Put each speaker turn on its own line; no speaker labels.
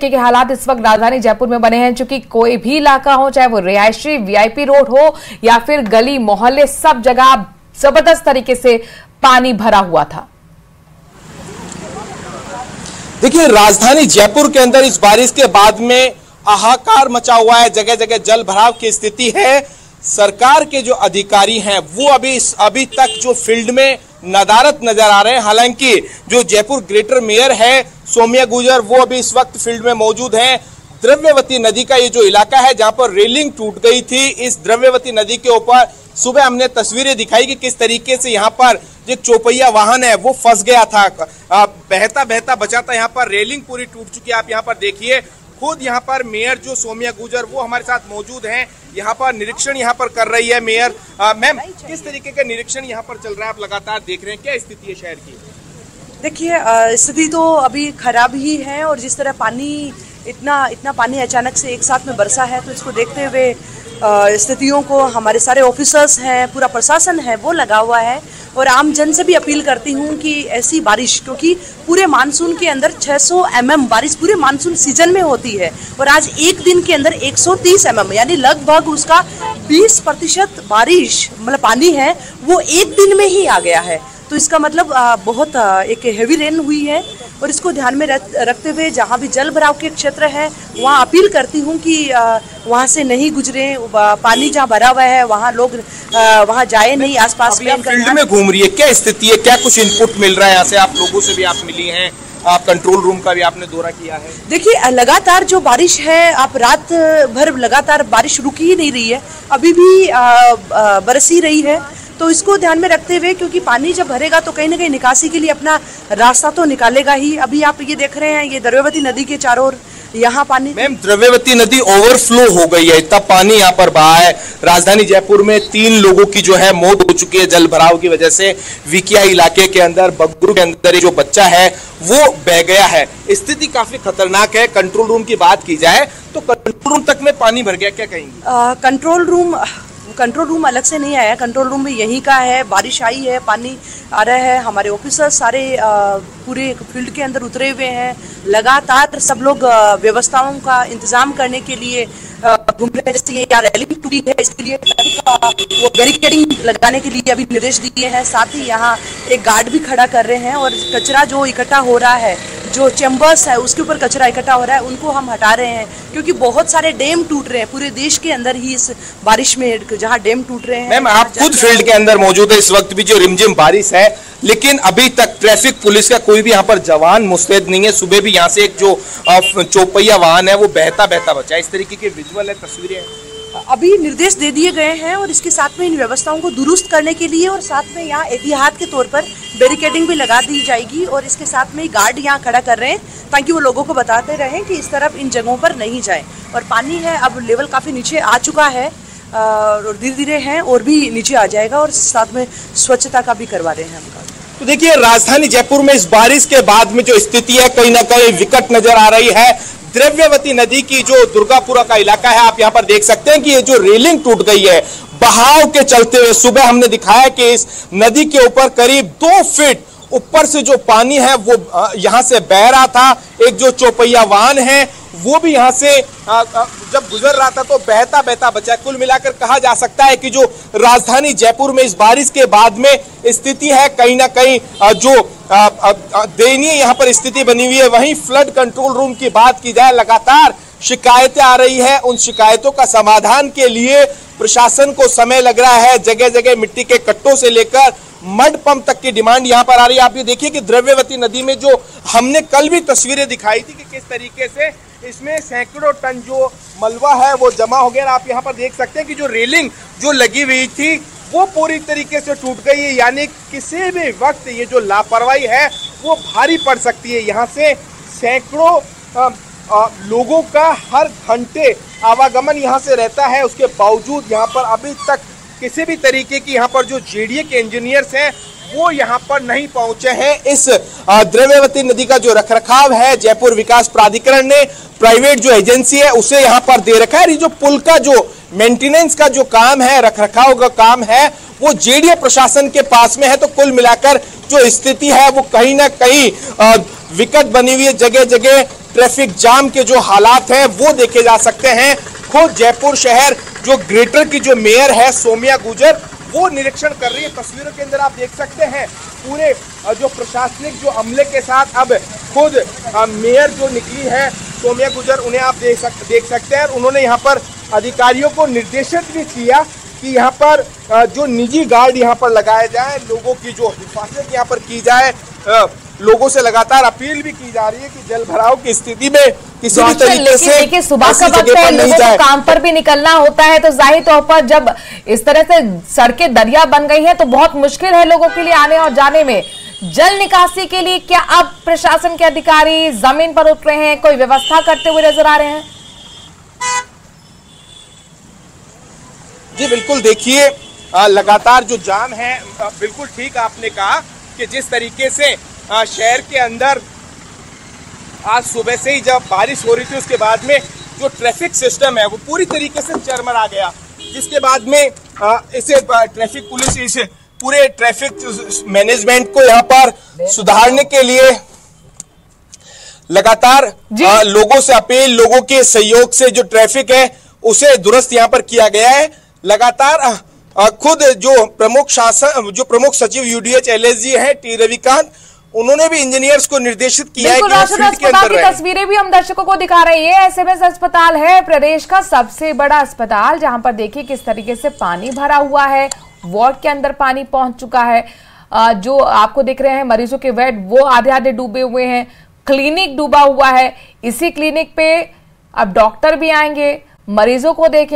के हालात इस वक्त राजधानी जयपुर में बने हैं, चूंकि कोई भी इलाका हो, चाहे वो रिहायशी वीआईपी रोड हो या फिर गली मोहल्ले, सब जगह जबरदस्त तरीके से पानी भरा हुआ था।
देखिए, राजधानी जयपुर के अंदर इस बारिश के बाद में हाहाकार मचा हुआ है, जगह जगह जल भराव की स्थिति है। सरकार के जो अधिकारी हैं वो अभी तक जो फील्ड में नदारत नजर आ रहे हैं। हालांकि जो जयपुर ग्रेटर मेयर है सौम्या गुर्जर, वो अभी इस वक्त फील्ड में मौजूद हैं। द्रव्यवती नदी का ये जो इलाका है जहां पर रेलिंग टूट गई थी, इस द्रव्यवती नदी के ऊपर सुबह हमने तस्वीरें दिखाई कि किस तरीके से यहाँ पर जो चौपहिया वाहन है वो फंस गया था, बहता बहता बचा था। यहाँ पर रेलिंग पूरी टूट चुकी है। आप यहाँ पर देखिए, खुद यहाँ पर मेयर जो सौम्या गुर्जर वो हमारे साथ मौजूद हैं। यहाँ पर निरीक्षण यहाँ पर कर रही है मेयर। मैम, किस तरीके का निरीक्षण यहाँ पर चल रहा है, आप लगातार देख रहे हैं, क्या स्थिति है शहर की?
देखिए, स्थिति तो अभी खराब ही है और जिस तरह पानी इतना पानी अचानक से एक साथ में बरसा है, तो इसको देखते हुए स्थितियों को हमारे सारे ऑफिसर्स हैं, पूरा प्रशासन है वो लगा हुआ है। और आम जन से भी अपील करती हूँ कि ऐसी बारिश, क्योंकि पूरे मानसून के अंदर 600 mm बारिश पूरे मानसून सीजन में होती है और आज एक दिन के अंदर 130 mm यानी लगभग उसका 20% बारिश मतलब पानी है वो एक दिन में ही आ गया है। तो इसका मतलब बहुत एक हेवी रेन हुई है और इसको ध्यान में रखते हुए जहाँ भी जल भराव के क्षेत्र है वहाँ अपील करती हूँ कि वहाँ से नहीं गुजरे। पानी जहाँ भरा हुआ है वहाँ लोग वहाँ जाए नहीं, आसपास में।
फील्ड में घूम रही है, क्या स्थिति है, क्या कुछ इनपुट मिल रहा है यहाँ से? आप लोगों से भी आप मिली हैं, आप कंट्रोल रूम का भी आपने दौरा किया है।
देखिए, लगातार जो बारिश है, आप रात भर लगातार बारिश रुकी ही नहीं रही है, अभी भी बरस ही रही है। तो इसको ध्यान में रखते हुए, क्योंकि पानी जब भरेगा तो कहीं ना कहीं निकासी के लिए अपना रास्ता तो निकालेगा ही। अभी आप ये देख रहे हैं, ये द्रव्यवती नदी के चारों ओर यहाँ पानी।
मैम, द्रव्यवती नदी ओवरफ्लो हो गई है, इतना पानी यहाँ पर बहा है। राजधानी जयपुर में 3 लोगों की जो है मौत हो चुकी है जल भराव की वजह से। विकिया इलाके के अंदर, बगरू के अंदर जो बच्चा है वो बह गया है। स्थिति काफी खतरनाक है। कंट्रोल रूम की बात की जाए तो कंट्रोल रूम तक में पानी भर गया, क्या कहेंगे?
कंट्रोल रूम अलग से नहीं आया, कंट्रोल रूम भी यहीं का है। बारिश आई है, पानी आ रहा है, हमारे ऑफिसर सारे पूरे फील्ड के अंदर उतरे हुए हैं। लगातार सब लोग व्यवस्थाओं का इंतजाम करने के लिए घूम रहे हैं। जैसे यहाँ रेलिंग टूटी है, इसके लिए वो बैरिकेडिंग लगाने के लिए अभी निर्देश दिए हैं। साथ ही यहाँ एक गार्ड भी खड़ा कर रहे हैं और कचरा जो इकट्ठा हो रहा है, जो चैम्बर्स है उसके ऊपर कचरा इकट्ठा हो रहा है, उनको हम हटा रहे हैं, क्योंकि बहुत सारे डैम टूट रहे हैं पूरे देश के अंदर ही। इस बारिश में जहाँ डैम टूट रहे हैं।
मैम, आप खुद फील्ड के अंदर मौजूद है, इस वक्त भी जो रिमझिम बारिश है, लेकिन अभी तक ट्रैफिक पुलिस का कोई भी यहाँ पर जवान मुस्तैद नहीं है। सुबह भी यहाँ से एक जो चौपहिया वाहन है वो बहता बहता बचा। इस तरीके के विजुअल है, तस्वीरें हैं।
अभी निर्देश दे दिए गए हैं और इसके साथ में इन व्यवस्थाओं को दुरुस्त करने के लिए और साथ में यहाँ एहतियात के तौर पर बैरिकेडिंग भी लगा दी जाएगी और इसके साथ में गार्ड यहाँ खड़ा कर रहे हैं ताकि वो लोगों को बताते रहें कि इस तरफ इन जगहों पर नहीं जाएं। और पानी है, अब लेवल काफ़ी नीचे आ चुका है और धीरे धीरे है और भी नीचे आ जाएगा और साथ में स्वच्छता का भी करवा रहे हैं हम काम।
तो देखिए, राजधानी जयपुर में इस बारिश के बाद में जो स्थिति है कहीं ना कहीं विकट नजर आ रही है। द्रव्यवती नदी की जो दुर्गापुरा का इलाका है, आप यहाँ पर देख सकते हैं कि ये जो रेलिंग टूट गई है बहाव के चलते हुए। सुबह हमने दिखाया कि इस नदी के ऊपर करीब 2 फीट ऊपर से जो पानी है वो यहाँ से बह रहा था। एक जो चौपहिया वाहन है वो भी यहाँ से जब गुजर रहा था तो बहता बहता बचा। कुल मिलाकर कहा जा सकता है कि जो राजधानी जयपुर में इस बारिश के बाद में स्थिति है कहीं ना कहीं जो दयनीय यहाँ पर स्थिति बनी हुई है। वहीं फ्लड कंट्रोल रूम की बात की जाए, लगातार शिकायतें आ रही है, उन शिकायतों का समाधान के लिए प्रशासन को समय लग रहा है। जगह जगह मिट्टी के कट्टों से लेकर मड पंप तक की डिमांड यहाँ पर आ रही है। आप ये देखिए कि द्रव्यवती नदी में जो हमने कल भी तस्वीरें दिखाई थी कि किस तरीके से इसमें सैकड़ों टन जो मलबा है वो जमा हो गया। आप यहाँ पर देख सकते हैं कि जो रेलिंग जो लगी हुई थी वो पूरी तरीके से टूट गई है, यानी किसी भी वक्त ये जो लापरवाही है वो भारी पड़ सकती है। यहाँ से सैकड़ों लोगों का हर घंटे आवागमन यहाँ से रहता है, उसके बावजूद यहाँ पर अभी तक किसी भी तरीके की यहाँ पर जो जेडीए के इंजीनियर्स हैं वो यहाँ पर नहीं पहुंचे हैं। इस द्रव्यवती नदी का जो रखरखाव है जयपुर विकास प्राधिकरण ने प्राइवेट जो एजेंसी है उसे यहाँ पर दे रखा है। ये जो पुल का जो मेंटेनेंस का जो काम है, रखरखाव का काम है, वो जेडीए प्रशासन के पास में है। तो कुल मिलाकर जो स्थिति है वो कहीं ना कहीं विकट बनी हुई है, जगह जगह ट्रैफिक जाम के जो हालात हैं वो देखे जा सकते हैं। खुद जयपुर शहर जो ग्रेटर की जो मेयर है सौम्या गुर्जर, वो निरीक्षण कर रही है। तस्वीरों के अंदर आप देख सकते हैं पूरे जो प्रशासनिक जो अमले के साथ अब खुद मेयर जो निकली है सौम्या गुर्जर, उन्हें आप देख सकते हैं। उन्होंने यहाँ पर अधिकारियों को निर्देशित भी किया कि यहाँ पर जो निजी गार्ड यहाँ पर लगाए जाए, लोगों की जो हिफाजत यहाँ पर की जाए। लोगों से लगातार अपील भी की जा रही है कि जल भराव की स्थिति में किसी भी तरीके से
देखिए सुबह का वक्त है, लोगों को काम पर भी निकलना होता है, तो जाहिर तौर पर जब इस तरह से सड़कें दरिया बन गई हैं तो बहुत मुश्किल है लोगों के लिए आने और जाने में। जल निकासी के लिए क्या अब प्रशासन के अधिकारी जमीन पर उतरे हैं, कोई व्यवस्था करते हुए नजर आ रहे हैं?
जी बिल्कुल, देखिए लगातार जो जाम है, बिल्कुल ठीक आपने कहा कि जिस तरीके से शहर के अंदर आज सुबह से ही जब बारिश हो रही थी उसके बाद में जो ट्रैफिक सिस्टम है वो पूरी तरीके से चरमरा गया, जिसके बाद में इसे ट्रैफिक पुलिस इस पूरे ट्रैफिक मैनेजमेंट को यहाँ पर सुधारने के लिए लगातार लोगों से अपील, लोगों के सहयोग से जो ट्रैफिक है उसे दुरुस्त यहाँ पर किया गया है। लगातार खुद जो प्रमुख सचिव यूडीएच एलएसजी है टी रविकांत, उन्होंने भी इंजीनियर्स को निर्देशित किया है कि
अस्पताल की तस्वीरें भी हम दर्शकों को दिखा रहे हैं। एसएमएस अस्पताल है प्रदेश का सबसे बड़ा अस्पताल, जहां पर देखिए किस तरीके से पानी भरा हुआ है, वार्ड के अंदर पानी पहुंच चुका है। जो आपको दिख रहे हैं मरीजों के बेड वो आधे आधे डूबे हुए हैं, क्लिनिक डूबा हुआ है। इसी क्लिनिक पे अब डॉक्टर भी आएंगे, मरीजों को देखेंगे।